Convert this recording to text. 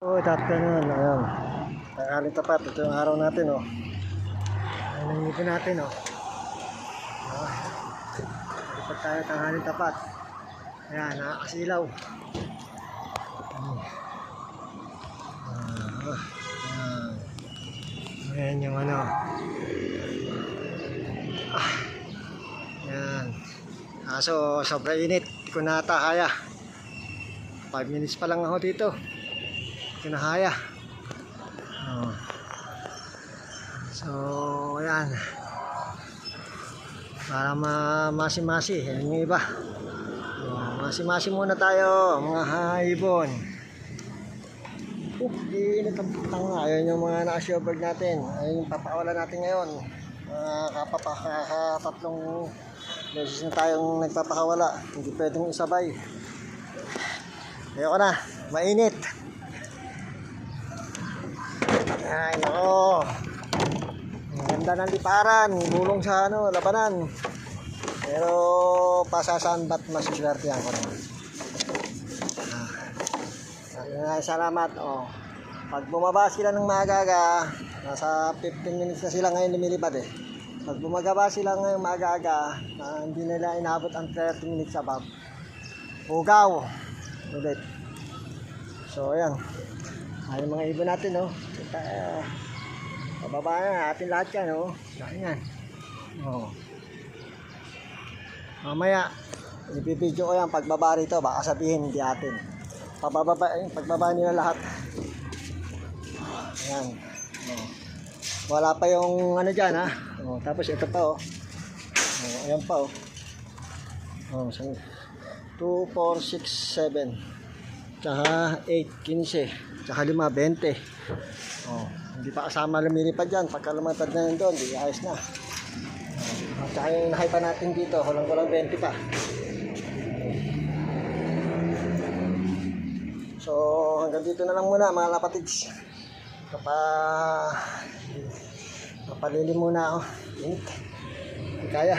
Good afternoon. Ayan. Tanghaling tapat. Ito yung araw natin, oh. Ayan ang ngipin natin, oh. Lipat tayo tanghaling tapat. Ayan, nakakasilaw. Ayan yung ano. Ayan. So, sobrang init. Hindi ko natahaya. 5 minutes pa lang ako dito. Kinahaya. So, ayan. Para masi-masi. Ayan yung iba. Masi-masi muna tayo, mga haibon. Init ang putang nga. Ayan yung mga naka-showbird natin. Ayan yung papakawalan natin ngayon. Tatlong beses na tayong nagpapakawala. Hindi pwedeng isabay. Ayoko na. Mainit. Ay, nako. Ang ganda ng liparan. Bulong sa labanan. Pero pasasan ba't masuswertihan ko naman. Salamat. Pag bumaba sila ng maaga-aga, nasa 15 minutes na sila ngayon lumilipad eh. Pag bumaba sila ngayon maaga-aga, hindi nila inabot ang 30 minutes above. Ugaw. Ulit. So, ayan. Ay, mga ibon natin, no? Pababa na natin lahat yan, no? Ayan. Mamaya, ipipidyo ko yan pagbaba rito. Baka sabihin, hindi atin. Pagbaba nila lahat. Ayan. Wala pa yung ano dyan, ha? Tapos ito pa, ayan pa, 2, 4, 6, 7. Tsaka 8, 15. Tsaka 5, 20. Hindi pa kasama lumilipad dyan. Pagka lumipad na yun doon, di ayos na. Tsaka yung nahipa natin dito, kulang 20 pa. So, hanggang dito na lang muna mga lapatids. Kapalili muna ako. Init. Hindi kaya.